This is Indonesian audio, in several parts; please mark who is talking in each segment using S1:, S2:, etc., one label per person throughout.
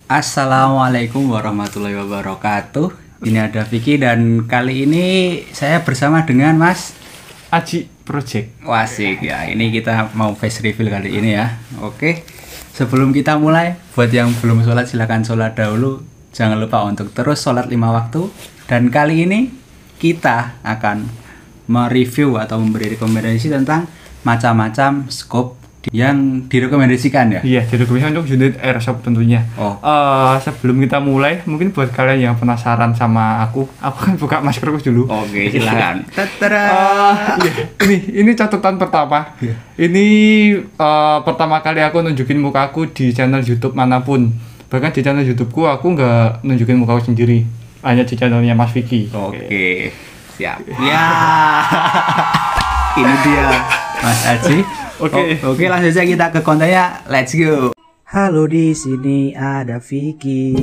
S1: Assalamualaikum warahmatullahi wabarakatuh. Ini ada Vicky dan kali ini saya bersama dengan Mas
S2: Aji Project.
S1: Wasik ya. Ini kita mau face reveal kali ini ya. Oke. Sebelum kita mulai, buat yang belum sholat silakan sholat dahulu. Jangan lupa untuk terus sholat 5 waktu. Dan kali ini kita akan mereview atau memberi rekomendasi tentang macam-macam scope yang direkomendasikan ya.
S2: Iya, direkomendasikan untuk unit airsoft tentunya. Sebelum kita mulai, mungkin buat kalian yang penasaran sama aku kan buka maskerku dulu.
S1: Oke, silakan.
S2: Ini catatan pertama. Ini pertama kali aku nunjukin mukaku di channel YouTube manapun. Bahkan di channel YouTubeku aku nggak nunjukin mukaku sendiri, hanya di channelnya Mas Vicky.
S1: Oke. Siap. Ya. Ini dia Mas Aji. Oke, langsung saja kita ke kontennya. Let's go. Halo, di sini ada Vicky.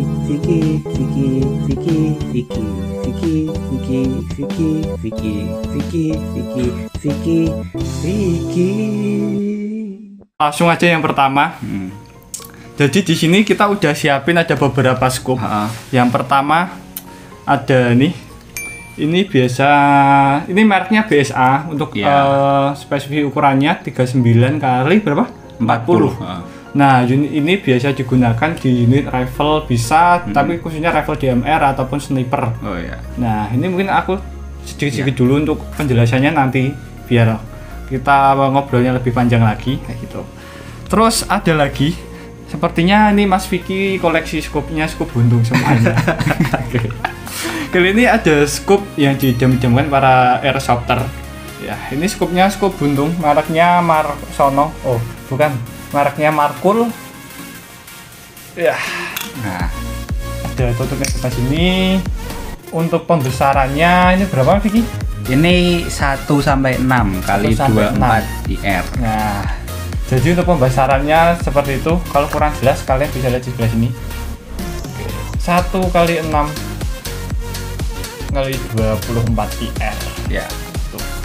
S2: Langsung aja yang pertama. Jadi di sini kita udah siapin ada beberapa scope. Yang pertama ada nih. Ini biasa, ini mereknya BSA untuk spesifik ukurannya 39 kali berapa? 40. Nah, unit ini biasa digunakan di unit rifle bisa, tapi khususnya rifle DMR ataupun sniper. Nah, ini mungkin aku sedikit dulu untuk penjelasannya nanti biar kita ngobrolnya lebih panjang lagi kayak gitu. Terus ada lagi, sepertinya ini Mas Vicky koleksi scope-nya scope buntung semuanya. Kali ini ada scope yang didam-damkan para airsofter. Ya, ini scope-nya scope buntung, mereknya Marsono. Oh, bukan, mereknya Markul. Ya. Nah, ada tutupnya sebelah sini. Untuk pembesarannya ini berapa, Vicky?
S1: Ini 1 sampai 6 kali 24 IR.
S2: Nah, jadi untuk pembesarannya seperti itu. Kalau kurang jelas kalian bisa lihat di sebelah sini. 1 kali 6 kali 24 IR
S1: ya.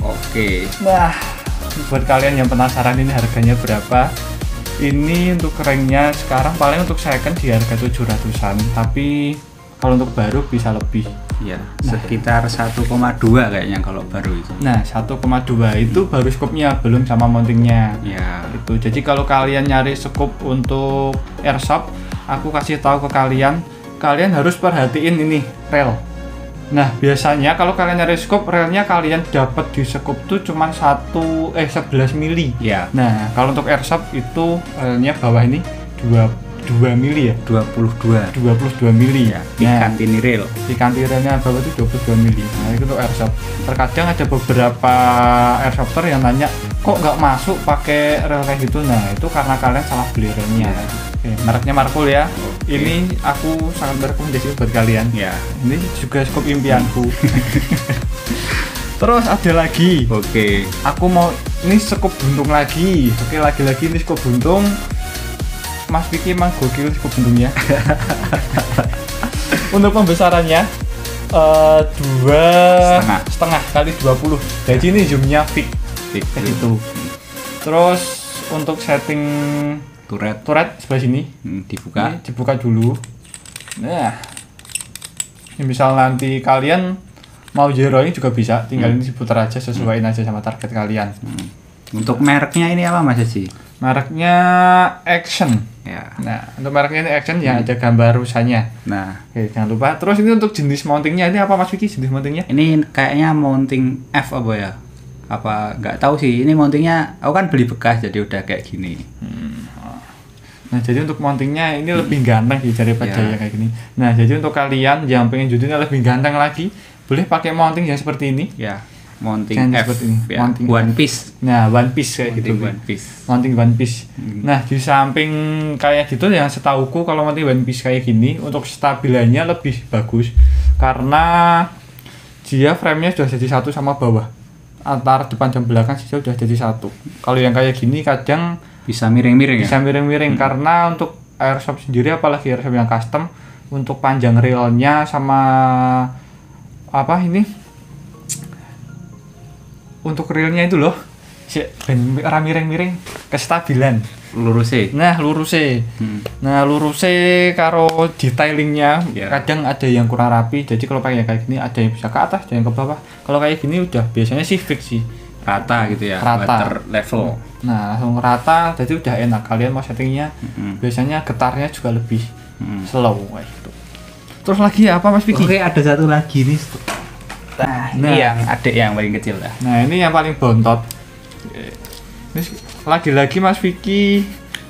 S1: Oke.
S2: Nah, buat kalian yang penasaran ini harganya berapa, ini untuk ranknya sekarang paling untuk second di harga 700-an, tapi kalau untuk baru bisa lebih
S1: ya, sekitar 1,2 kayaknya kalau baru itu.
S2: Nah, 1,2 itu baru scope-nya, belum sama mountingnya
S1: ya.
S2: Itu jadi kalau kalian nyari scope untuk airsoft, aku kasih tahu ke kalian harus perhatiin ini rel. Nah, biasanya kalau kalian nyari scope, relnya kalian dapat di scope tuh cuma 11 mili.
S1: Ya.
S2: Nah, kalau untuk airsoft itu relnya bawah ini 2 mili ya? 22 mili ya.
S1: Picanti rail.
S2: Picanti railnya bawah itu 22 mili. Nah, itu untuk airsoft. Terkadang ada beberapa airsofter yang nanya, kok nggak masuk pakai rel kayak gitu? Nah, itu karena kalian salah beli relnya. Oke, mereknya Markul ya. Ini aku sangat berekomendasi buat kalian.
S1: Ya.
S2: Ini juga scope impianku. Terus ada lagi. Aku mau ini scope buntung lagi. Oke, lagi-lagi ini scope buntung. Mas Vicky emang gokil scope buntungnya. Untuk pembesarannya 2,5 kali 20. Jadi ini zoomnya fix kayak gitu. Terus untuk setting turret sebelah sini dibuka dulu. Nah, misal nanti kalian mau zeroing juga bisa, tinggal ini diputar aja, sesuaiin aja sama target kalian.
S1: Untuk mereknya ini apa Mas Aji?
S2: Mereknya Action
S1: ya.
S2: Nah, untuk mereknya ini Action yang ada gambar rusanya.
S1: Nah,
S2: oke, jangan lupa. Terus ini untuk jenis mountingnya ini apa Mas Vicky, jenis mountingnya?
S1: Ini kayaknya mounting F apa ya? Apa nggak tahu sih, ini mountingnya aku kan beli bekas jadi udah kayak gini.
S2: Nah, jadi untuk mountingnya ini lebih ganteng sih daripada yang kayak gini. Nah, jadi untuk kalian yang pengen judulnya lebih ganteng lagi, boleh pakai mounting yang seperti ini
S1: ya. Mounting F
S2: seperti ini
S1: ya.
S2: Mounting
S1: one piece.
S2: Nah, one piece kayak gitu. Mounting one piece. Nah, di samping kayak gitu yang setauku kalau mounting one piece kayak gini untuk stabilannya lebih bagus karena dia frame-nya sudah jadi satu sama bawah. Antara depan dan belakang sudah jadi satu. Kalau yang kayak gini kadang
S1: bisa miring-miring
S2: karena untuk airsoft sendiri, apalagi airsoft yang custom, untuk panjang reelnya sama apa ini untuk reelnya itu loh, miring-miring kestabilan.
S1: lurusnya.
S2: Nah, lurusnya. Nah, lurusnya karo detailingnya kadang ada yang kurang rapi. Jadi kalau pakai kayak gini ada yang bisa ke atas, ada yang ke bawah. Kalau kayak gini udah biasanya sih fix sih.
S1: Rata gitu ya,
S2: rata
S1: water level.
S2: Nah, langsung rata, jadi udah enak. Kalian mau settingnya, biasanya getarnya juga lebih slow kayak gitu. Terus lagi apa Mas Vicky?
S1: Oke, ada satu lagi nih. Nah, ini yang adik yang paling kecil lah.
S2: Nah, ini yang paling bontot. Ini lagi-lagi Mas Vicky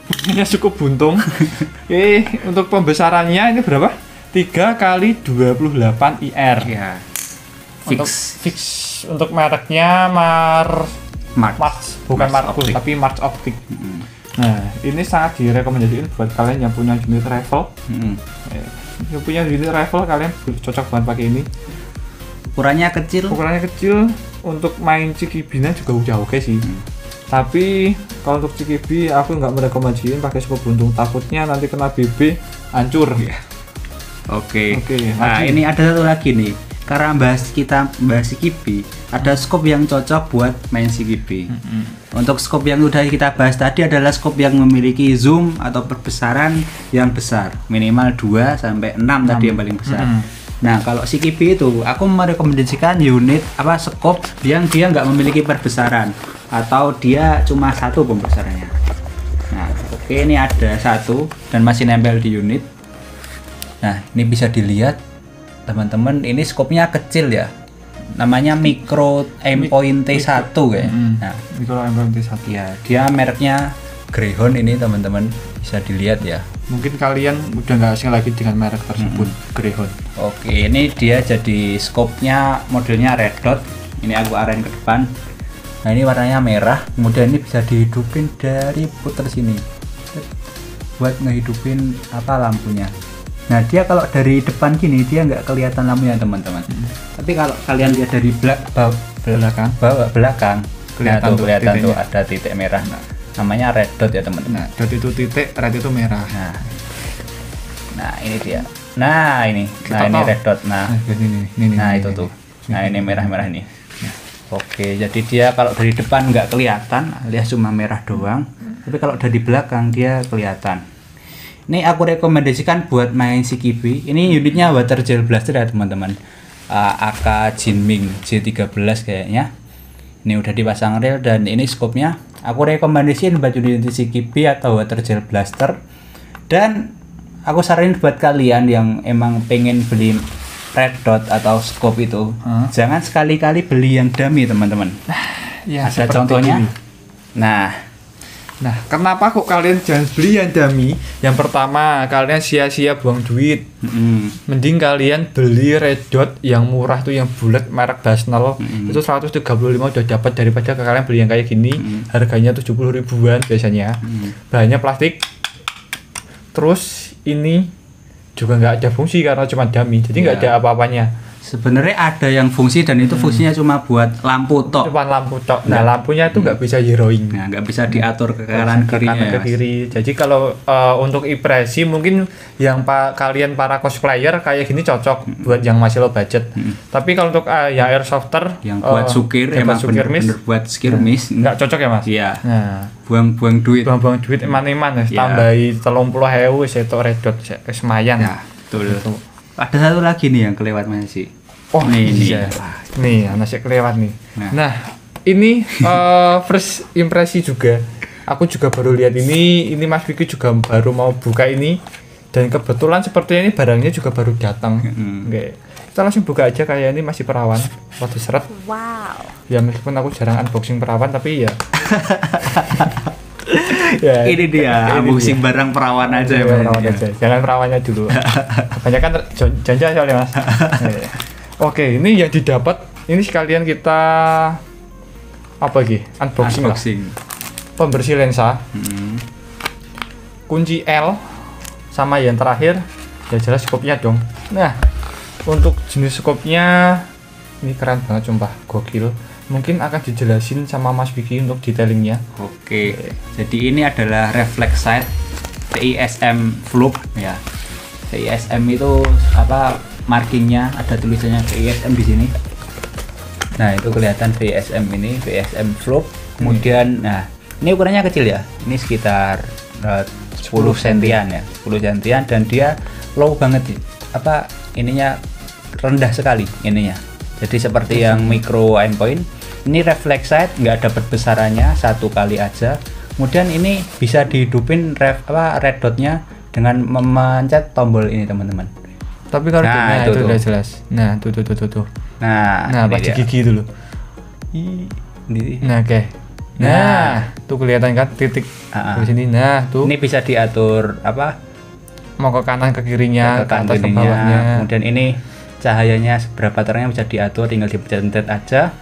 S2: punya cukup buntung. Untuk pembesarannya ini berapa? 3 kali 28 IR.
S1: Ya.
S2: Fix untuk mereknya March, bukan Marcus tapi March Optic. Nah, ini sangat direkomendasikan buat kalian yang punya unit rifle. Yang punya unit rifle kalian cocok banget pakai ini. Ukurannya kecil, untuk main CQB-nya juga udah oke sih. Tapi kalau untuk CQB aku nggak merekomendasikan pakai scope buntung, takutnya nanti kena BB hancur ya.
S1: Oke. Nah, ini ada satu lagi nih. Karena kita bahas CQB, ada scope yang cocok buat main CQB. Untuk scope yang udah kita bahas tadi adalah scope yang memiliki zoom atau perbesaran yang besar, minimal 2 sampai 6 tadi yang paling besar. Nah, kalau CQB itu aku merekomendasikan unit scope yang dia nggak memiliki perbesaran atau dia cuma satu pembesarannya. Nah, oke, ini ada satu dan masih nempel di unit. Nah, ini bisa dilihat teman-teman, ini skopnya kecil ya, namanya Micro Aimpoint T1 kayak. Nah,
S2: Micro Aimpoint T1
S1: ya, dia mereknya Greyhound ini teman-teman, bisa dilihat ya.
S2: Mungkin kalian udah nggak asing lagi dengan merek tersebut, Greyhound.
S1: Oke, ini dia jadi skopnya modelnya red dot. Ini aku arahin ke depan. Nah, ini warnanya merah, kemudian ini bisa dihidupin dari puter sini buat ngehidupin lampunya. Nah, dia kalau dari depan gini dia nggak kelihatan lampunya teman-teman. Tapi kalau kalian lihat dari belakang kelihatan tuh ada titik merah. Namanya red dot ya teman-teman.
S2: Nah, dot itu titik, red itu merah.
S1: Nah ini dia. Nah ini red dot. Nah itu tuh. Nah ini merah-merah ini. Oke, jadi dia kalau dari depan nggak kelihatan, alias cuma merah doang. Tapi kalau dari belakang dia kelihatan. Ini aku rekomendasikan buat main CQB. Ini unitnya water gel blaster ya teman-teman. AK Jinming J13 kayaknya. Ini udah dipasang reel dan ini scope-nya. Aku rekomendasiin buat unit CQB atau water gel blaster. Dan aku saranin buat kalian yang emang pengen beli red dot atau scope itu, jangan sekali-kali beli yang dummy teman-teman.
S2: Ya,
S1: ada contohnya.
S2: Nah, kenapa kok kalian jangan beli yang dummy? Yang pertama, kalian sia-sia buang duit. Mending kalian beli red dot yang murah tuh, yang bulat merek Basnel. Itu 135 udah dapat, daripada kalian beli yang kayak gini. Harganya 70 ribuan biasanya. Bahannya plastik. Terus ini juga nggak ada fungsi karena cuma dummy, jadi nggak ada apa-apanya.
S1: Sebenarnya ada yang fungsi dan itu fungsinya cuma buat lampu tok.
S2: Cuma lampu tok. Nah, lampunya itu nggak bisa zeroing.
S1: Nah, nggak bisa diatur ke kanan kirinya.
S2: Ke kiri. Jadi kalau untuk impresi mungkin yang kalian para cosplayer kayak gini cocok buat yang masih low budget. Tapi kalau untuk yang airsofter
S1: yang buat sukir, emang bener-bener buat skirmish,
S2: nggak cocok ya Mas?
S1: Iya.
S2: Nah,
S1: buang-buang duit.
S2: Buang-buang duit eman-eman tambahi 30.000 setok red dot semayan.
S1: Ya, betul. Ada satu lagi nih yang kelewat masih.
S2: Oh ini nih nasi kelewat nih. Nah ini first impresi juga. Aku juga baru lihat ini Mas Vicky juga baru mau buka ini dan kebetulan sepertinya ini barangnya juga baru datang. Oke, kita langsung buka aja, kayak ini masih perawan, waktu seret. Wow. Ya meskipun aku jarang unboxing perawan tapi ya.
S1: Ya, ini dia unboxing barang perawan aja ya.
S2: Perawan aja. Jangan perawannya dulu. Kebanyakan janja soalnya Mas. Oke, ini yang didapat ini sekalian kita unboxing. Pembersih lensa, kunci L, sama yang terakhir ya jelas skopnya dong. Nah, untuk jenis skopnya ini keren banget sumpah, gokil. Mungkin akan dijelasin sama Mas Vicky untuk detailingnya.
S1: Oke. Jadi ini adalah reflex sight TISM Floop ya. TISM itu markingnya, ada tulisannya VSM di sini. Nah, itu kelihatan VSM ini, VSM Floop. Kemudian Ini ukurannya kecil ya. Ini sekitar 10 sentian ya, 10 sentian, dan dia low banget apa ininya, rendah sekali ininya. Jadi seperti yang micro endpoint, ini reflex sight, nggak dapat besarannya, 1 kali aja. Kemudian ini bisa dihidupin red dotnya dengan memencet tombol ini teman-teman.
S2: Tapi kalau
S1: nah,
S2: itu udah jelas. Nah, tuh. Nah, pas gigi dulu. Nah, oke. Nah, tuh kelihatan kan titik di sini. Nah, tuh.
S1: Ini bisa diatur apa?
S2: Mau ke kanan ke kirinya, ke atas ke bawahnya.
S1: Kemudian ini cahayanya seberapa terangnya bisa diatur, tinggal dipencet aja.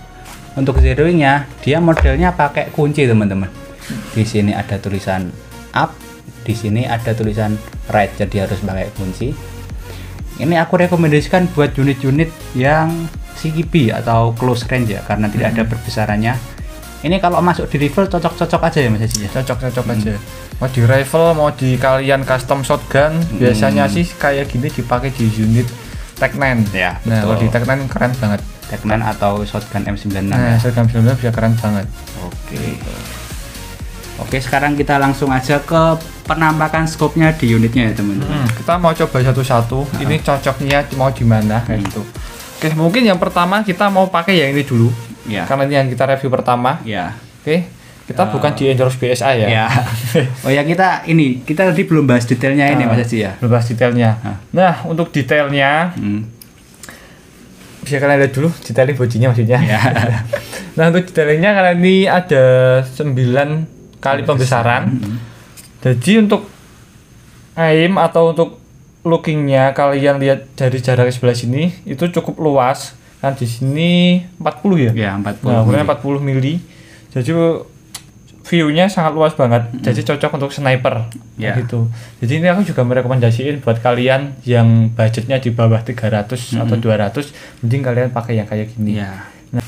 S1: Untuk zeroingnya, dia modelnya pakai kunci teman-teman. Di sini ada tulisan up, di sini ada tulisan right, jadi harus pakai kunci. Ini aku rekomendasikan buat unit-unit yang CQB atau close range ya, karena tidak ada perbesarannya. Ini kalau masuk di rifle cocok-cocok aja ya Mas Haji ya?
S2: Cocok-cocok aja. Mau di rifle, mau di kalian custom shotgun, biasanya sih kayak gini dipakai di unit Tec-9
S1: ya.
S2: Nah, kalau di Tec-9 keren banget.
S1: Tec-9 atau shotgun M96
S2: nah,
S1: ya.
S2: Shotgun M96 bisa keren banget.
S1: Oke, sekarang kita langsung aja ke penampakan scope-nya di unitnya ya teman-teman.
S2: Kita mau coba satu-satu. Ini cocoknya mau di mana kayak gitu. Oke, mungkin yang pertama kita mau pakai yang ini dulu. Ya. Karena ini yang kita review pertama.
S1: Ya.
S2: Oke. Kita bukan di endorse BSA ya.
S1: Ya. Oh ya, kita tadi belum bahas detailnya ini Mas Haji ya.
S2: Belum bahas detailnya. Nah, untuk detailnya bisa kalian lihat dulu detailnya bodinya maksudnya. Ya. Nah, untuk detailnya karena ini ada 9 kali pembesaran. Jadi untuk aim atau untuk lookingnya kalian lihat dari jarak sebelah sini itu cukup luas. Kan di sini 40 ya?
S1: Ya, 40.
S2: Nah, ukurannya 40 mili. Jadi view-nya sangat luas banget. Jadi cocok untuk sniper.
S1: Ya.
S2: Gitu. Jadi ini aku juga merekomendasiin buat kalian yang budgetnya di bawah 300 atau 200, mending kalian pakai yang kayak gini.
S1: Ya. Nah,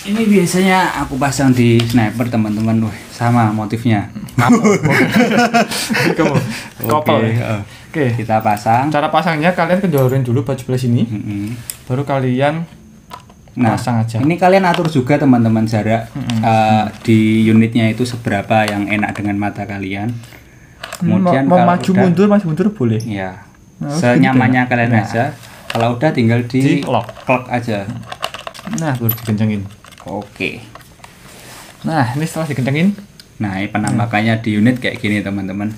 S1: ini biasanya aku pasang di sniper teman-teman. Wah, sama motifnya. Oke, kita pasang.
S2: Cara pasangnya kalian kendorin dulu baju sebelah sini. Baru kalian pasang aja.
S1: Ini kalian atur juga teman-teman jarak di unitnya itu seberapa yang enak dengan mata kalian. Kemudian
S2: mau maju mundur boleh.
S1: Ya. Senyamannya kalian aja. Kalau udah tinggal di lock aja.
S2: Nah, baru dikencengin.
S1: Oke.
S2: Nah, ini setelah dikencengin.
S1: Nah, ini penampakannya di unit kayak gini teman-teman.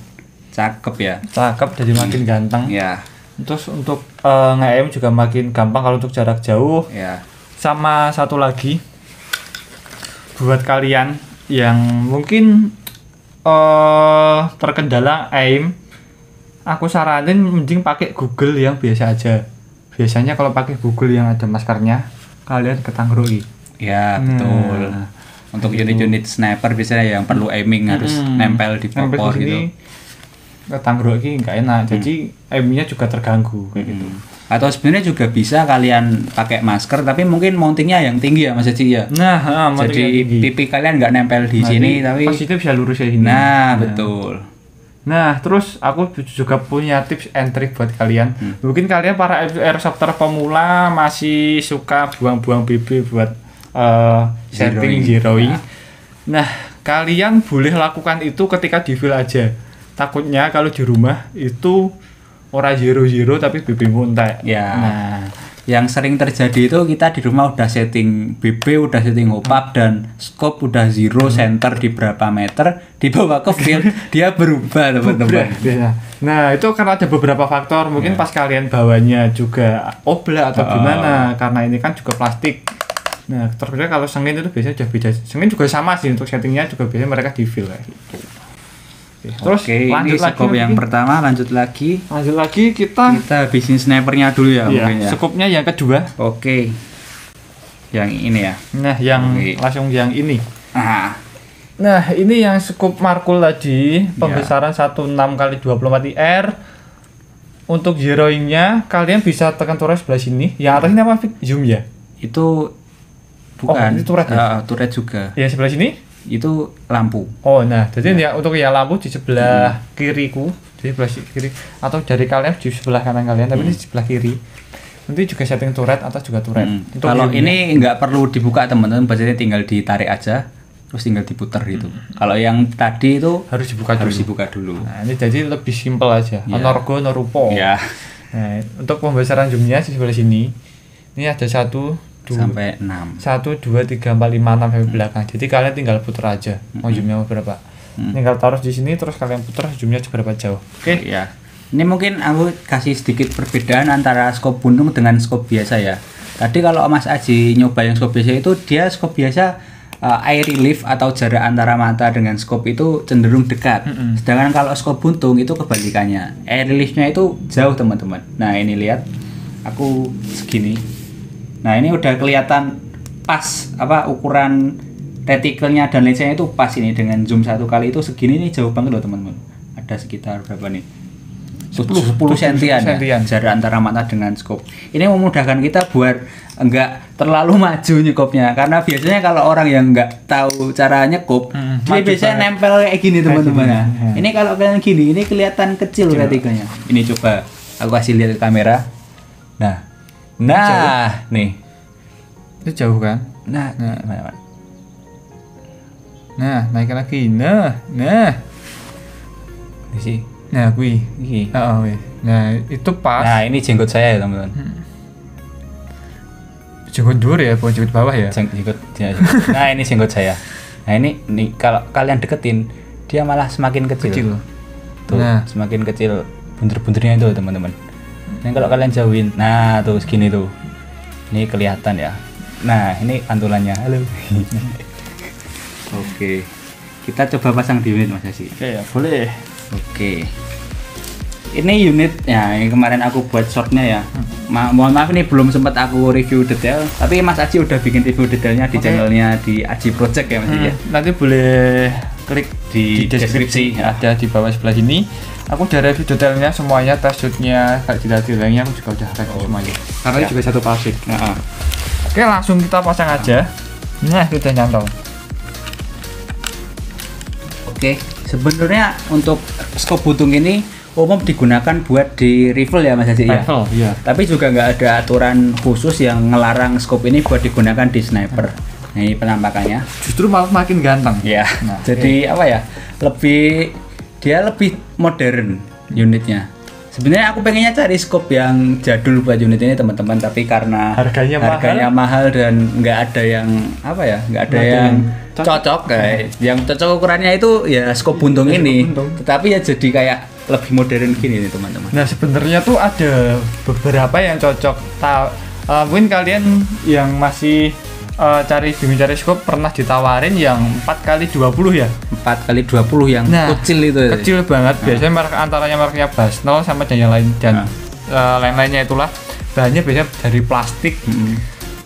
S1: Cakep ya.
S2: Cakep, jadi makin ganteng.
S1: Ya.
S2: Terus untuk nge-aim juga makin gampang kalau untuk jarak jauh.
S1: Ya.
S2: Sama satu lagi buat kalian yang mungkin terkendala aim, aku saranin mending pakai Google yang biasa aja. Biasanya kalau pakai Google yang ada maskernya, kalian ketangrui.
S1: Ya, betul. Untuk unit-unit sniper biasanya yang perlu aiming harus nempel di popor gitu.
S2: Ketangrui nggak enak, jadi aimnya juga terganggu kayak gitu.
S1: Atau sebenarnya juga bisa kalian pakai masker tapi mungkin mountingnya yang tinggi ya Mas Haji ya.
S2: Nah,
S1: jadi pipi kalian nggak nempel di sini tapi
S2: positif bisa lurus kayak gini.
S1: Nah, betul.
S2: Nah, terus aku juga punya tips and trick buat kalian. Mungkin kalian para airsofter pemula masih suka buang-buang BB buat setting zeroing. Nah, kalian boleh lakukan itu ketika di field aja. Takutnya kalau di rumah itu ora zero tapi BB muntah.
S1: Ya. Nah, yang sering terjadi itu kita di rumah udah setting BB, udah setting hop-up dan scope udah zero center di berapa meter, dibawa ke field dia berubah teman-teman.
S2: Nah, itu karena ada beberapa faktor. Mungkin pas kalian bawanya juga oblak atau gimana, karena ini kan juga plastik. Nah, terkadang kalau sengin itu biasanya udah beda. Sengin juga sama sih untuk settingnya juga biasanya mereka di field kayak gitu.
S1: Terus lanjut lagi scope yang pertama, lanjut lagi kita habisin snipernya dulu ya.
S2: Mungkin ya. Scope-nya yang kedua.
S1: Oke. Yang ini ya.
S2: Nah, yang langsung yang ini.
S1: Nah,
S2: ini yang scope Markul tadi, pembesaran 16x24 IR. Untuk zeroingnya kalian bisa tekan turret sebelah sini. Yang atas ini apa? Zoom ya?
S1: Itu bukan.
S2: Itu turret ya?
S1: Turret juga.
S2: Yang sebelah sini?
S1: Itu lampu.
S2: Oh, nah, jadi ya untuk yang lampu di sebelah kiriku, di sebelah kiri, atau dari kalian di sebelah kanan kalian, tapi di sebelah kiri. Nanti juga setting turret atau juga turret.
S1: Kalau ini nggak perlu dibuka teman-teman, biasanya tinggal ditarik aja. terus tinggal diputer gitu. Kalau yang tadi itu
S2: harus dibuka dulu. Nah, ini jadi lebih simpel aja. Ono rego ono rupa.
S1: Ya.
S2: Nah, untuk pembesaran zoomnya di sebelah sini. Ini ada 1
S1: sampai 6.
S2: 1 2 3 4 5 6 sampai belakang. Jadi kalian tinggal puter aja. Mau zoomnya berapa. Tinggal taruh di sini terus kalian puter zoomnya seberapa jauh. Oke.
S1: Ya. Ini mungkin aku kasih sedikit perbedaan antara scope buntung dengan scope biasa ya. Tadi kalau Mas Aji nyoba yang scope biasa itu dia scope biasa eye relief atau jarak antara mata dengan scope itu cenderung dekat. Sedangkan kalau scope buntung itu kebalikannya. Eye reliefnya itu jauh teman-teman. Nah ini lihat, aku segini. Nah ini udah kelihatan pas ukuran retikelnya dan lensanya itu pas ini dengan zoom 1 kali itu segini nih jauh banget loh teman-teman. Ada sekitar berapa nih? 10 sentian ya, jarak antara mata dengan scope. Ini memudahkan kita buat enggak terlalu maju nyekopnya, karena biasanya kalau orang yang enggak tahu cara nyekop dia biasanya nempel kayak gini teman-teman ya. Ini kalau kalian gini ini kelihatan kecil retikelnya. Ini coba aku kasih lihat ke kamera. Nah nih
S2: itu jauh kan. Nah naik lagi. Nah
S1: ini sih.
S2: Nah, kui. Nah, itu pas.
S1: Nah, ini jenggot saya ya, teman-teman.
S2: Jenggot dur ya, bukan jenggot bawah ya?
S1: Jenggot. Nah, ini jenggot saya. Nah, ini kalau kalian deketin, dia malah semakin kecil. Tuh, semakin kecil bunter-bunternya itu, teman-teman. Dan kalau kalian jauhin, nah tuh segini tuh. Ini kelihatan ya. Nah, ini pantulannya. Halo. Oke. Kita coba pasang di unit Mas Asi.
S2: Oke, ya, boleh.
S1: Oke. Ini unit ya yang kemarin aku buat shortnya ya. Mohon maaf ini belum sempat aku review detail, tapi Mas Aji udah bikin review detailnya di channelnya di Aji Project ya Mas ya.
S2: Nanti boleh klik
S1: di deskripsi
S2: ya. Ada di bawah sebelah sini. Aku udah review detailnya semuanya, test shootnya, detail-detailnya aku juga udah review semuanya. Karena ini juga satu pabrik. Oke, langsung kita pasang aja. Nah, itu udah nyantol.
S1: Oke, sebenarnya untuk scope buntung ini umum digunakan buat di rifle ya Mas Haji ya.
S2: Iya.
S1: Tapi juga nggak ada aturan khusus yang ngelarang scope ini buat digunakan di sniper. Nah, ini penampakannya.
S2: Justru malah makin ganteng.
S1: Ya. Nah, jadi apa ya? Dia lebih modern unitnya. Sebenarnya aku pengennya cari scope yang jadul buat unit ini teman-teman, tapi karena harganya mahal dan nggak ada yang nggak ada yang cocok kayak yang cocok ukurannya itu ya scope buntung ini. Tetapi ya jadi kayak lebih modern gini nih teman-teman.
S2: Nah sebenarnya tuh ada beberapa yang cocok. Mungkin kalian yang masih cari scope pernah ditawarin yang 4x20 ya?
S1: 4x20 yang kecil itu.
S2: Kecil banget. Biasanya antaranya mereknya Basnol sama dan yang lain dan lain-lainnya itulah. Bahannya biasanya dari plastik.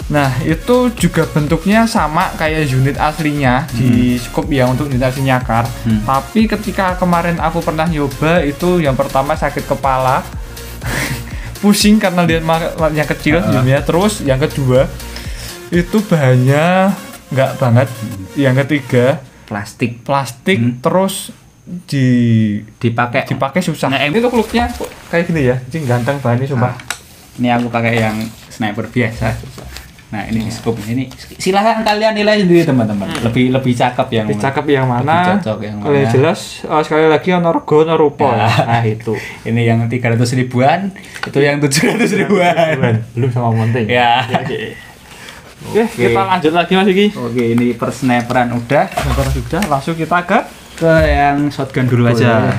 S2: Nah, itu juga bentuknya sama kayak unit aslinya di scope yang untuk unit asli nyakar. Tapi ketika kemarin aku pernah nyoba itu yang pertama sakit kepala. Pusing karena lihat yang kecil zoomnya. Terus yang kedua itu bahannya nggak banget. Yang ketiga plastik terus dipakai susah.
S1: Nah, ini tuh looknya
S2: kayak gini ya, jadi ganteng bahannya sumpah.
S1: Ini aku pakai yang sniper biasa. Nah ini scope ini silahkan kalian nilai sendiri teman-teman. Lebih cakep yang
S2: mana?
S1: Cocok yang mana?
S2: Kalau jelas sekali lagi ono rego ono rupa. Nah itu.
S1: Ini yang 300 ribuan, itu yang 700 ribuan.
S2: Belum sama mounting.
S1: Ya.
S2: Oke, kita lanjut lagi Mas Iki.
S1: Oke, ini per sniperan udah,
S2: langsung kita ke
S1: yang shotgun dulu aja.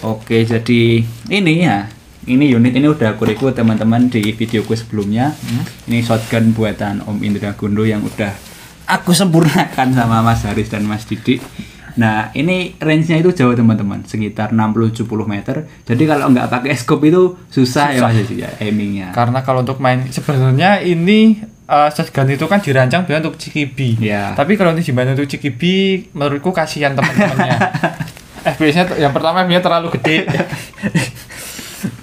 S1: Oke, jadi ini ya. Ini unit ini udah aku review teman-teman di videoku sebelumnya. Ini shotgun buatan Om Indra Gundo yang udah aku sempurnakan sama Mas Haris dan Mas Didik. Nah, ini range-nya itu jauh teman-teman, sekitar 60-70 meter. Jadi kalau nggak pakai scope itu susah ya Mas ya aimingnya.
S2: Karena kalau untuk main sebenarnya ini shotgun itu kan dirancang biar untuk CQB.
S1: Ya.
S2: Tapi kalau dimainin untuk CQB, menurutku kasihan teman-temannya. FPS-nya yang pertama FPS-nya terlalu gede.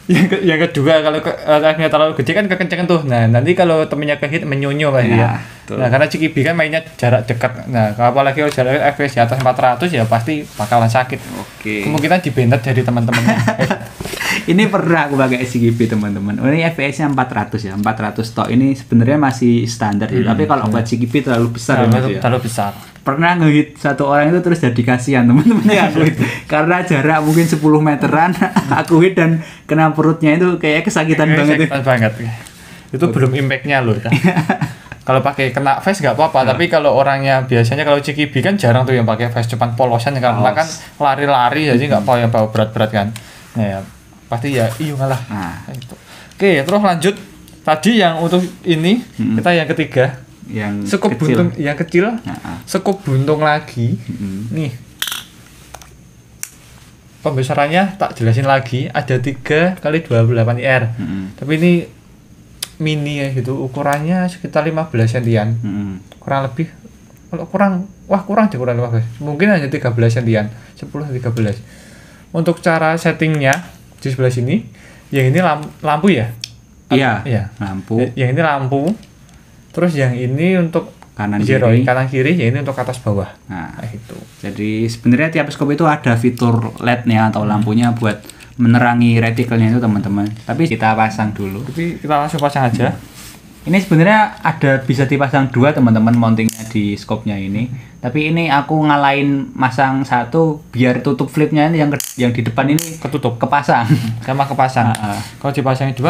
S2: yang kedua kalau FPS-nya terlalu gede kan kekencengan tuh. Nah, nanti kalau temennya kehit menyonyo kan ya. Nah, karena Cikibi kan mainnya jarak dekat. Nah, apalagi kalau jarak FPS di atas 400 ya pasti bakalan sakit.
S1: Oke.
S2: Kemungkinan dibentet dari teman-teman.
S1: Ini pernah aku pakai Cikibi teman-teman. Ini FPS-nya 400 ya. 400 tok ini sebenarnya masih standar ya. Tapi kalau buat Cikibi terlalu besar ya.
S2: Terlalu besar.
S1: Pernah ngehit satu orang itu terus jadi kasihan teman-teman ya aku hit. Karena jarak mungkin 10 meteran aku hit dan kena perutnya itu kayak kesakitan banget.
S2: Kesakitan banget. Itu belum impact-nya loh. Kalau pakai kena face nggak apa-apa, tapi kalau orangnya biasanya kalau Cikibi kan jarang tuh yang pakai face, cuman polosan karena kan lari-lari jadi nggak mau yang bawa berat-berat kan. Nah, ya pasti ya ngalah. Gitu. Oke, terus lanjut tadi yang untuk ini kita yang ketiga.
S1: Yang
S2: sekup
S1: kecil.
S2: buntung yang kecil, sekup buntung lagi. Nih, pembesarannya tak jelasin lagi. Ada 3 kali 28 IR. Tapi ini mini ya gitu, ukurannya sekitar 15 sentian. Kurang lebih. Kalau kurang 15. Mungkin hanya 13 sentian, 10-13. Untuk cara settingnya di sebelah sini, yang ini lampu ya?
S1: Iya. Lampu.
S2: Yang ini lampu. Terus yang ini untuk
S1: kanan
S2: kiri, ya ini untuk atas bawah.
S1: Nah,
S2: itu.
S1: Jadi sebenarnya tiap skop itu ada fitur LED-nya atau lampunya buat menerangi retikelnya itu teman-teman. Tapi kita pasang dulu.
S2: Tapi kita langsung pasang aja.
S1: Ini sebenarnya bisa dipasang 2 teman-teman mountingnya di skopnya ini. Tapi ini aku ngalahin masang 1 biar tutup flipnya ini yang di depan ini kepasang.
S2: Sama kepasang. Kalau dipasangin 2,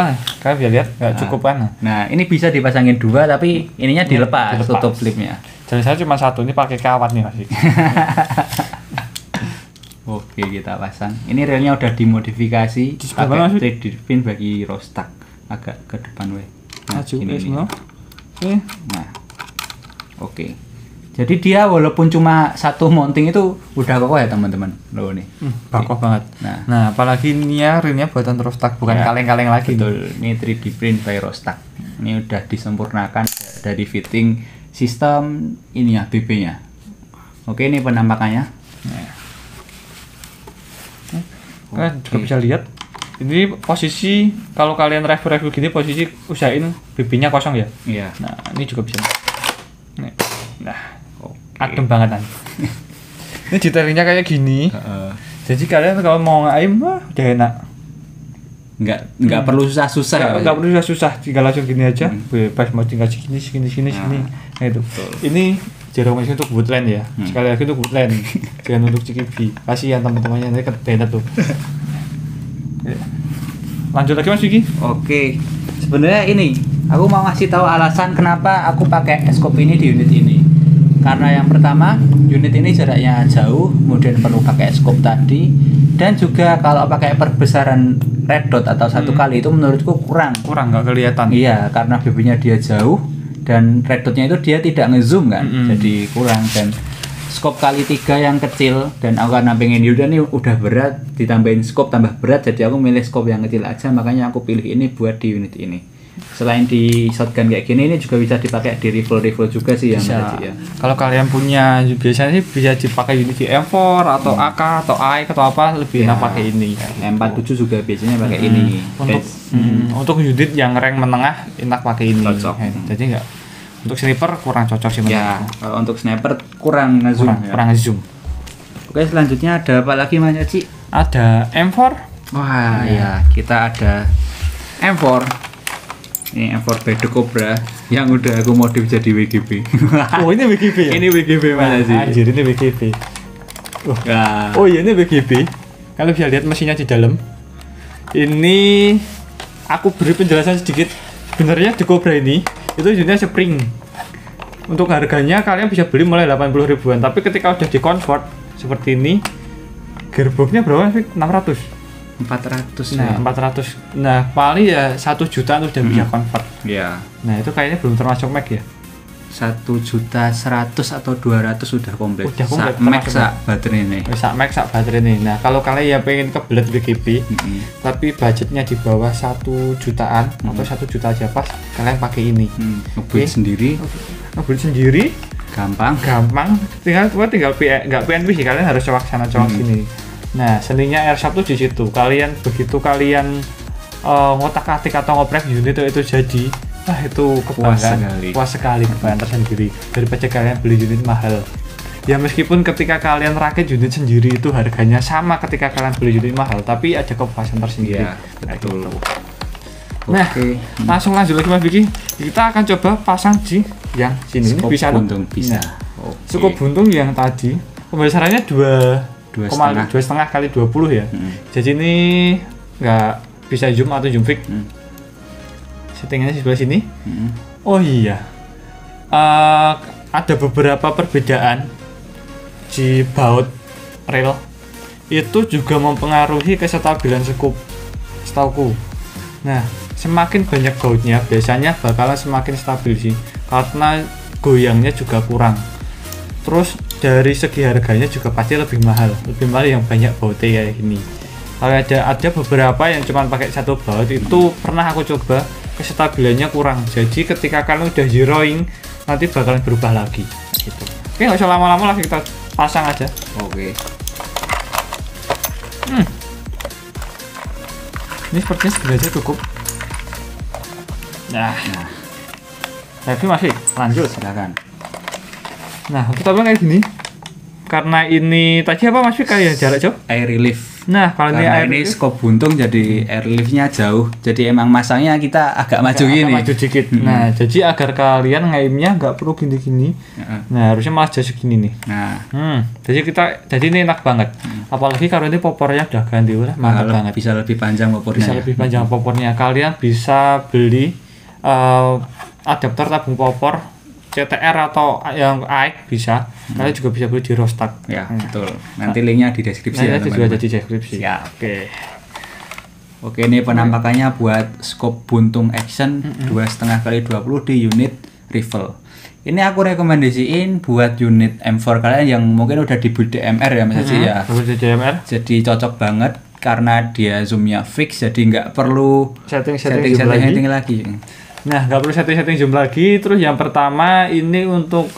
S2: kalian bisa lihat nggak cukup kan?
S1: Nah, ini bisa dipasangin 2 tapi ininya dilepas tutup flipnya.
S2: Jadi saya cuma 1 ini pakai kawat nih masih.
S1: Oke, kita pasang. Ini relnya udah dimodifikasi pakai 3D pin bagi rostak agak ke depan weh. Nah,
S2: Oke.
S1: Nah. Oke. Jadi dia walaupun cuma 1 mounting itu udah kokoh ya teman-teman. Loh nih.
S2: Kokoh banget. Nah, apalagi ini rilnya buatan rostak, bukan kaleng-kaleng lagi.
S1: Betul. Ini 3D print by Rostak. Ini udah disempurnakan dari fitting sistem ini ya BB-nya. Oke, ini penampakannya.
S2: Kalian juga bisa lihat. Ini posisi kalau kalian review gini posisi usahain BB-nya kosong ya.
S1: Iya.
S2: Nah, ini juga bisa. Nah, adem banget kan. Ini detailnya kayak gini. Jadi kalian kalau mau ngaim udah enak.
S1: Nggak perlu susah-susah.
S2: Nggak perlu susah, tinggal langsung gini aja. Bebas mau tinggal sini. Nah, itu. Ini jarak masih untuk woodland ya. Sekali lagi untuk woodland. Jangan untuk Cikibi. Kasihan teman-temannya nanti kebenet tuh. Lanjut lagi Mas Vicky.
S1: Oke. Sebenarnya ini aku mau ngasih tahu alasan kenapa aku pakai skop ini di unit ini. Karena yang pertama, unit ini jaraknya jauh, kemudian perlu pakai skop tadi, dan juga kalau pakai perbesaran red dot atau 1 kali itu menurutku kurang
S2: nggak kelihatan.
S1: Iya, karena BB-nya dia jauh dan red dotnya itu dia tidak ngezoom kan, jadi kurang. Dan skop kali 3 yang kecil, dan aku karena pengen ini udah berat, ditambahin skop tambah berat, jadi aku milih skop yang kecil aja, makanya aku pilih ini buat di unit ini. Selain di shotgun kayak gini, ini juga bisa dipakai di rifle juga sih yang
S2: ya. Kalau kalian punya biasanya sih bisa dipakai unit di M4 atau AK atau AIK atau apa, lebih enak pakai ini.
S1: M47 juga biasanya pakai ini.
S2: Untuk unit yang rank menengah enak pakai ini.
S1: Cocok.
S2: Jadi enggak untuk sniper kurang cocok sih menurutku.
S1: Ya, kalau untuk sniper kurang ngezoom.
S2: Kurang ngezoom.
S1: Oke, selanjutnya ada apa lagi Mas Ci?
S2: Ada M4.
S1: Wah, ya, kita ada M4. Ini M4 by The Cobra yang udah aku modif jadi WGB.
S2: Oh, ini WGB ya?
S1: Ini WGB Mas Ci.
S2: Anjir, ini WGB. Oh iya, ini WGB. Kalian bisa lihat mesinnya di dalam. Ini aku beri penjelasan sedikit. Sebenarnya The Cobra ini itu unitnya spring. Untuk harganya kalian bisa beli mulai 80 ribuan, tapi ketika udah di convert seperti ini, gearboxnya berapa sih?
S1: 400
S2: Nah, 400. Nah, paling ya 1 juta tuh udah bisa convert.
S1: Iya.
S2: Nah, itu kayaknya belum termasuk Mac ya.
S1: 1.100.000 atau 200 sudah komplit.
S2: Udah komplit.
S1: Max sak baterai ini.
S2: Sak Max sak baterai ini. Nah, kalau kalian ya pengen kebelet WGB, tapi budgetnya di bawah 1 jutaan atau 1 juta aja pas, kalian pakai ini.
S1: Ngebuild sendiri.
S2: Ngebuild sendiri.
S1: Gampang.
S2: Tinggal nggak PNP sih, kalian harus cowok sana cowok sini. Nah, seninya R1 di situ. Begitu kalian ngotak-atik atau ngoprek unit itu jadi, Wah, itu kebanggaan. Puas sekali kebanggaan tersendiri daripada kalian beli unit mahal. Ya meskipun ketika kalian rakit unit sendiri itu harganya sama ketika kalian beli unit mahal, tapi ada kepuasan tersendiri.
S1: Iya, betul.
S2: Nah, langsung lanjut lagi Mas Vicky. Kita akan coba pasang di yang sini.
S1: Skop
S2: bisa
S1: buntung bisa.
S2: Cukup buntung yang tadi pembesarannya 2,5 kali 20 ya. Jadi ini nggak bisa zoom atau zoom fix. Settingannya di sebelah sini. Oh iya, ada beberapa perbedaan di baut rel itu juga mempengaruhi kestabilan sekup setauku. Nah, semakin banyak bautnya biasanya bakalan semakin stabil sih, karena goyangnya juga kurang. Terus dari segi harganya juga pasti lebih mahal yang banyak bautnya kayak gini. Kalau ada beberapa yang cuma pakai satu baut itu pernah aku coba, kestabilannya kurang. Jadi ketika kalian udah zeroing nanti bakalan berubah lagi gitu. Oke, nggak usah lama-lama, lagi kita pasang aja.
S1: Oke.
S2: Ini sepertinya segini aja cukup. Nah. Tapi masih lanjut,
S1: silakan.
S2: Nah, untuk tabel kayak gini. Karena ini tadi apa Mas Fik, kayak jarak jauh?
S1: Air relief.
S2: Nah, kalau
S1: ini skop buntung jadi air reliefnya jauh. Jadi emang masangnya kita agak maju gini.
S2: Maju dikit. Nah, jadi agar kalian ngaimnya nggak perlu gini-gini. Nah, harusnya malah jadi segini nih.
S1: Nah.
S2: Jadi ini enak banget. Apalagi kalau ini popornya udah ganti, udah mantap banget.
S1: Bisa lebih panjang popornya.
S2: Bisa lebih panjang popornya. Kalian bisa beli adapter tabung popor CTR atau yang AIK bisa. Kalian juga bisa beli di Rostak.
S1: Ya, betul. Nanti linknya di deskripsi ya,
S2: teman-teman. Juga ada di deskripsi.
S1: Ya, Oke, ini penampakannya buat skop buntung action 2,5 kali 20 di unit rival. Ini aku rekomendasiin buat unit M4 kalian yang mungkin udah di build DMR ya Mas Haji ya.
S2: DMR.
S1: Jadi cocok banget karena dia zoomnya fix, jadi nggak perlu setting lagi.
S2: Nah, nggak perlu setting zoom lagi. Terus yang pertama ini untuk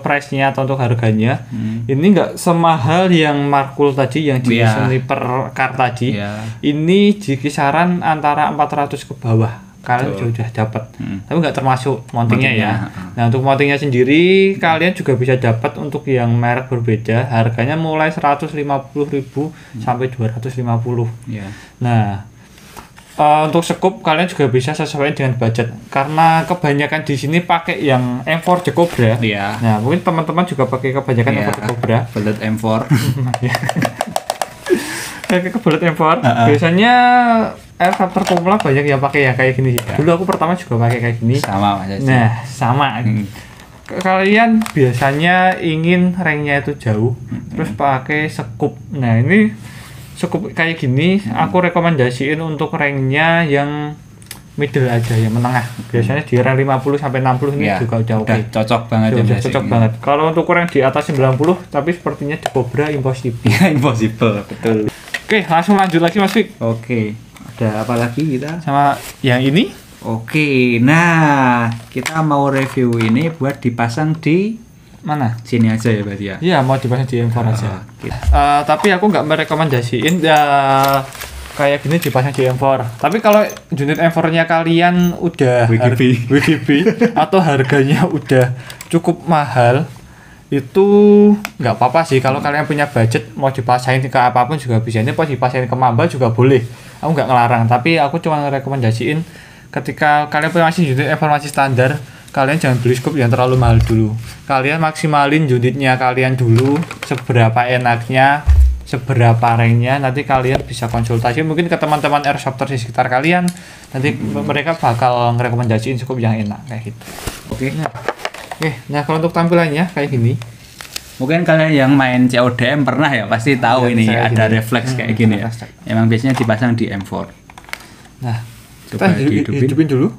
S2: price-nya atau untuk harganya, ini nggak semahal yang Markul tadi, yang jenis sniper car tadi. Ini di kisaran antara 400 ke bawah kalian sudah dapat, tapi nggak termasuk mountingnya ya. Nah, untuk mountingnya sendiri kalian juga bisa dapat untuk yang merek berbeda, harganya mulai 150.000 sampai 250. Nah, untuk sekup kalian juga bisa sesuai dengan budget, karena kebanyakan di sini pakai yang M4 The Cobra. Nah, mungkin teman-teman juga pakai kebanyakan M4 The Cobra.
S1: Bullet M4.
S2: Kayak kebelet M4. Biasanya Aircrafter pemula banyak yang pakai ya kayak gini. Dulu aku pertama juga pakai kayak gini.
S1: Sama Mas.
S2: Nah, sama. Kalian biasanya ingin ranknya itu jauh, terus pakai sekup. Nah, ini sekup kayak gini aku rekomendasiin untuk ranknya yang middle aja, yang menengah. Biasanya di rank 50 sampai 60 ini juga udah oke.
S1: Cocok banget ya.
S2: Cocok banget. Kalau untuk rank di atas 90 tapi sepertinya di Cobra impossible.
S1: Impossible, betul.
S2: Oke, langsung lanjut lagi Mas Fik.
S1: Oke. Ada apa lagi kita?
S2: Sama yang ini?
S1: Oke. Nah, kita mau review ini buat dipasang di
S2: mana?
S1: Sini aja ya berarti ya?
S2: Iya, mau dipasang di M4 aja. Tapi aku nggak merekomendasiin kayak gini dipasang di M4. Tapi kalau unit M4-nya kalian udah WGB atau harganya udah cukup mahal, itu nggak apa-apa sih. Kalau kalian punya budget mau dipasangin ke apapun juga bisa. Ini pas dipasangin ke Mamba juga boleh. Aku nggak ngelarang. Tapi aku cuma rekomendasiin ketika kalian punya unit M4 masih standar, kalian jangan beli scope yang terlalu mahal dulu. Kalian maksimalin unitnya kalian dulu, seberapa enaknya, seberapa ranknya. Nanti kalian bisa konsultasi mungkin ke teman-teman airshopter di sekitar kalian. Nanti mereka bakal ngerekomendasiin scope yang enak kayak gitu. Nah kalau untuk tampilannya kayak gini.
S1: Mungkin kalian yang main CODM pernah ya, pasti tahu ini ada refleks kayak gini ya. Emang biasanya dipasang di M4.
S2: Nah, kita hidupin dulu.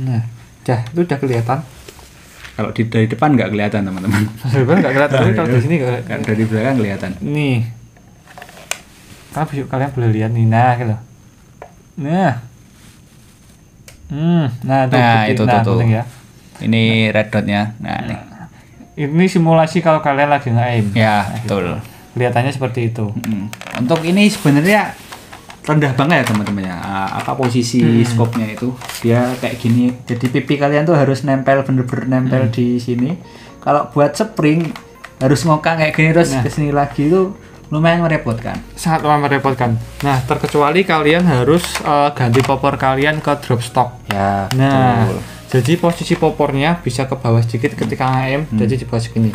S2: Nah, itu udah kelihatan.
S1: Kalau dari depan nggak kelihatan teman-teman.
S2: Dari depan nggak kelihatan, tapi kalau di sini
S1: dari belakang kelihatan.
S2: Nih, kalian boleh lihat nih, nah gitu. Itu tuh. Ya.
S1: Ini red dotnya. Nah, nih.
S2: Ini simulasi kalau kalian lagi nge-aim.
S1: Ya, betul.
S2: Kelihatannya seperti itu.
S1: Untuk ini sebenarnya rendah banget ya teman-teman ya. Apa posisi scope-nya itu dia kayak gini. Jadi pipi kalian tuh harus nempel bener-bener nempel di sini. Kalau buat spring harus ngokang kayak gini terus kesini lagi itu lumayan merepotkan.
S2: Sangat lumayan merepotkan. Nah, terkecuali kalian harus ganti popor kalian ke drop stock.
S1: Ya.
S2: Nah,
S1: betul.
S2: jadi posisi popornya bisa ke bawah sedikit ketika AM, jadi di bawah segini.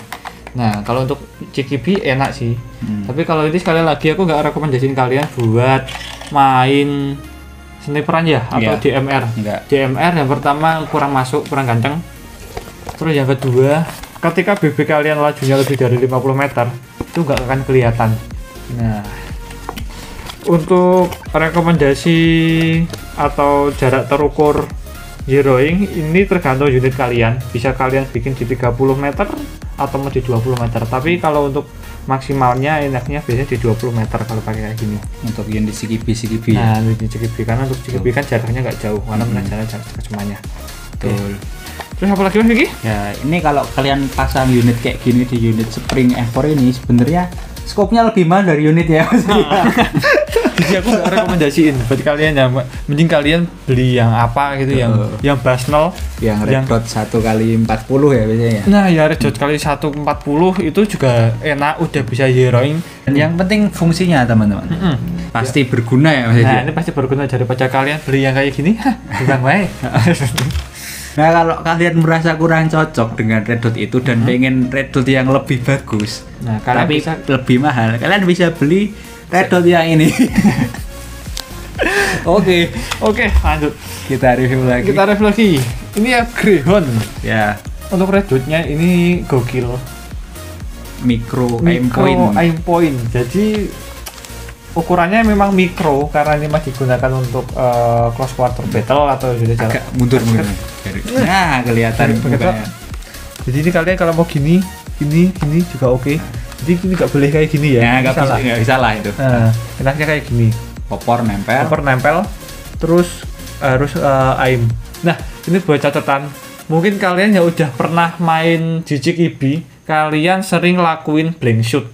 S2: Nah, kalau untuk CKB enak sih. Tapi kalau ini sekali lagi aku nggak rekomendasiin kalian buat main sniperan ya atau DMR.
S1: Enggak.
S2: DMR yang pertama kurang masuk, kurang ganteng. Terus yang kedua, ketika BB kalian lajunya lebih dari 50 meter, itu nggak akan kelihatan. Nah, untuk rekomendasi atau jarak terukur zeroing ini tergantung unit kalian. Bisa kalian bikin di 30 meter atau mau di 20 meter. Tapi kalau untuk maksimalnya enaknya biasanya di 20 meter kalau pakai kayak gini.
S1: Untuk yang di CKB
S2: Nah, untuk CKB karena untuk CKB kan jaraknya nggak jauh, karena jarak semuanya.
S1: betul.
S2: Terus apa lagi Mas Vicky?
S1: Ya, ini kalau kalian pasang unit kayak gini di unit Spring F4 ini sebenarnya scope-nya lebih mahal dari unit ya Mas.
S2: Jadi aku nggak rekomendasiin buat kalian ya, mending kalian beli yang apa gitu, yang Basnel,
S1: yang red dot 1x40 ya biasanya.
S2: Nah, ya red dot kali 140 itu juga enak, udah bisa zeroing.
S1: Dan yang penting fungsinya teman-teman. Pasti berguna ya Mas.
S2: Nah, ini pasti berguna daripada kalian beli yang kayak gini, bukan baik.
S1: Nah, kalau kalian merasa kurang cocok dengan red dot itu dan pengen red dot yang lebih bagus,
S2: Nah, kalian
S1: tapi
S2: bisa
S1: lebih mahal, kalian bisa beli red dot yang ini. Oke,
S2: lanjut.
S1: kita review lagi.
S2: Kita review lagi. Ini ya Greyhound.
S1: Ya,
S2: Untuk red dotnya ini gokil.
S1: micro aim point.
S2: Jadi ukurannya memang mikro karena ini masih digunakan untuk close quarter battle atau sudah jarak.
S1: Agak mundur. Nah, kelihatan mukanya.
S2: Jadi ini kalian kalau mau gini juga oke. Jadi ini nggak boleh kayak gini ya.
S1: Ya, nggak bisa lah itu.
S2: Nah, enaknya kayak gini.
S1: Popor nempel.
S2: Terus harus aim. Nah, ini buat catatan. Mungkin kalian yang udah pernah main di CKB, kalian sering lakuin blank shoot.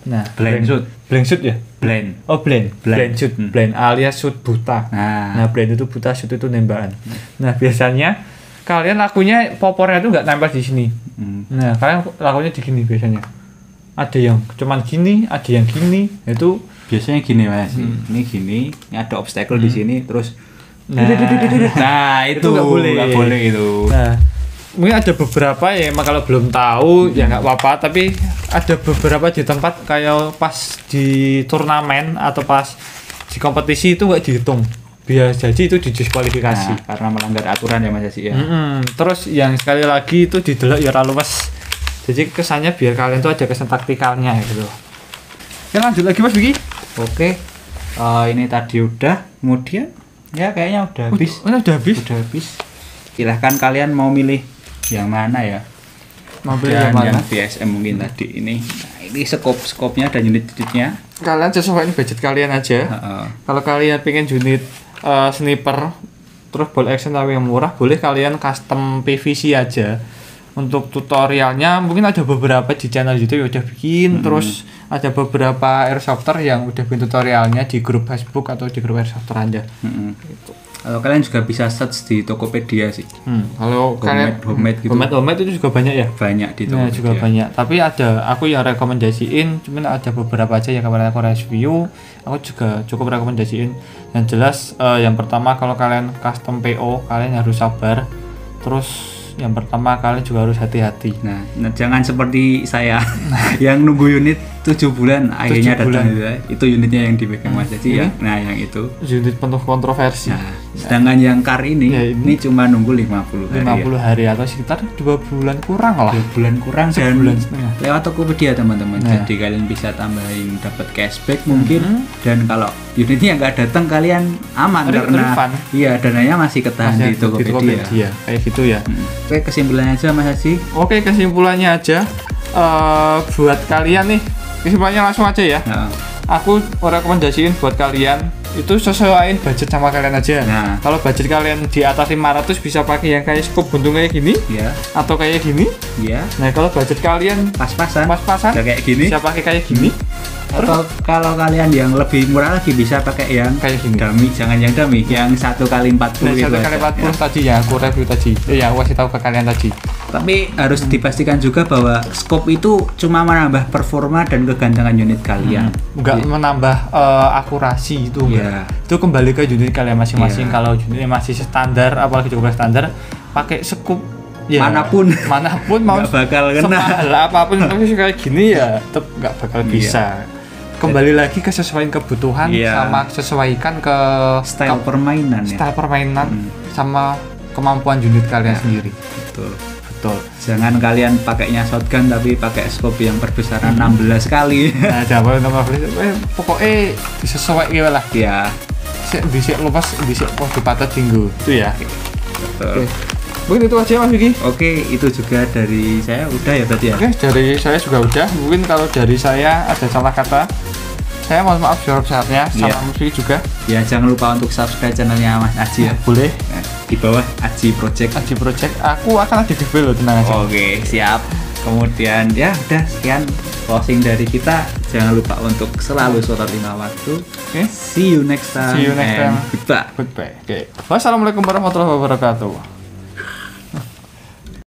S2: Nah,
S1: Blank shoot
S2: ya?
S1: blend.
S2: Oh, blend shoot, blend alias shoot buta. Nah, blend itu buta, shoot itu nembakan. Nah, biasanya kalian lakunya popornya itu nggak nempel di sini. Nah, kalian lakunya di gini biasanya. Ada yang cuman gini, ada yang gini. Itu
S1: biasanya gini Mas. Ini gini, ini ada obstacle di sini terus. Nah, itu
S2: nggak boleh
S1: itu.
S2: Nah, mungkin ada beberapa ya emang kalau belum tahu ya nggak apa-apa, tapi ada beberapa di tempat kayak pas di turnamen atau pas di kompetisi itu nggak dihitung, biasa jadi itu didiskualifikasi.
S1: Nah, karena melanggar aturan ya Mas ya.
S2: Terus yang sekali lagi itu didelok ya luwes, jadi kesannya biar kalian tuh ada kesan taktikalnya gitu. Ya lanjut lagi Mas Vicky.
S1: Oke, ini tadi udah, kemudian ya kayaknya udah habis.
S2: Udah habis.
S1: Silahkan kalian mau milih yang mana ya?
S2: Mau pilih
S1: Dan
S2: yang mana?
S1: yang VSM mungkin tadi ini. Nah, ini scope-nya dan unit-unitnya.
S2: Kalian sesuaiin budget kalian aja. Kalau kalian pengen unit sniper terus ball action tapi yang murah, boleh kalian custom PVC aja. Untuk tutorialnya mungkin ada beberapa di channel YouTube yang udah bikin, terus ada beberapa airsofter yang udah bikin tutorialnya di grup Facebook atau di grup airsofter aja. Gitu.
S1: Kalau kalian juga bisa search di Tokopedia sih.
S2: Kalau kalian
S1: homemade gitu.
S2: Homemade itu juga banyak ya?
S1: Banyak di
S2: Nah,
S1: Tokopedia.
S2: juga banyak. Tapi ada aku yang rekomendasiin, cuman ada beberapa aja yang kemarin aku review. Aku juga cukup rekomendasiin. Yang jelas yang pertama kalau kalian custom PO, kalian harus sabar. Terus yang pertama kalian juga harus hati-hati.
S1: Nah, jangan seperti saya yang nunggu unit 7 bulan akhirnya datang gitu ya. Itu unitnya yang dipegang Mas Haji ya. Nah, yang itu
S2: Unit penuh kontroversi.
S1: Nah, sedangkan yang car ini
S2: Ya,
S1: ini cuma nunggu 50 hari.
S2: 50 hari atau sekitar 2 bulan kurang lah.
S1: 2 bulan kurang dan
S2: Sebulan setengah.
S1: lewat Tokopedia teman-teman.
S2: Nah.
S1: Jadi kalian bisa tambahin dapat cashback mungkin, dan kalau unitnya nggak datang kalian aman karena
S2: refund.
S1: iya dananya masih ketahan di Tokopedia.
S2: Kayak gitu ya.
S1: Oke, kesimpulannya aja Mas Haji.
S2: Oke, kesimpulannya aja buat kalian nih. Kesimpulannya langsung aja ya.
S1: Nah,
S2: Aku rekomendasiin buat kalian itu sesuaiin budget sama kalian aja.
S1: Nah.
S2: Kalau budget kalian di atas 500 bisa pakai yang kayak scope buntung kayak gini
S1: ya,
S2: atau kayak gini.
S1: ya,
S2: Nah, kalau budget kalian
S1: pas-pasan.
S2: pas-pasan
S1: Udah kayak gini.
S2: bisa pakai kayak gini.
S1: Atau kalau kalian yang lebih murah lagi bisa pakai yang
S2: kayak gini.
S1: Dummy, jangan yang dummy, yang 1x40 gitu.
S2: 1x40 tadi ya, aku review tadi. Ya, aku kasih tahu ke kalian tadi.
S1: Tapi harus dipastikan juga bahwa scope itu cuma menambah performa dan kegantengan unit kalian.
S2: Enggak menambah akurasi itu.
S1: Iya.
S2: Itu kembali ke unit kalian masing-masing.
S1: Iya.
S2: Kalau unitnya masih standar, apalagi juga standar, pakai scope ya, manapun mau
S1: nggak bakal kena.
S2: semahal apapun tapi kayak gini ya tetap nggak bakal bisa. Kembali lagi ke sesuaiin kebutuhan sama sesuaikan ke
S1: style permainan
S2: sama kemampuan unit kalian sendiri. Betul.
S1: Jangan kalian pakainya shotgun tapi pakai scope yang perbesaran 16 kali.
S2: Nah, jangan 16. Pokoknya disesuaikan lah.
S1: Ya.
S2: Disik lepas, disik patah tinggu. Itu ya.
S1: Betul.
S2: Mungkin itu aja Mas Vicky.
S1: Oke, itu juga dari saya udah ya berarti ya.
S2: Oke, dari saya juga udah. Mungkin kalau dari saya ada salah kata, saya mohon maaf sebesar-besarnya. Sama Mas Vicky juga. Ya,
S1: jangan lupa untuk subscribe channelnya Mas Aji ya.
S2: Boleh.
S1: Di bawah Aji Project.
S2: Aku akan ada di loh, tenang aja.
S1: Oke, siap. Kemudian ya udah sekian closing dari kita. Jangan lupa untuk selalu sholat 5 waktu.
S2: Oke.
S1: See you next time.
S2: Goodbye.
S1: Goodbye.
S2: Oke. Wassalamualaikum warahmatullahi wabarakatuh.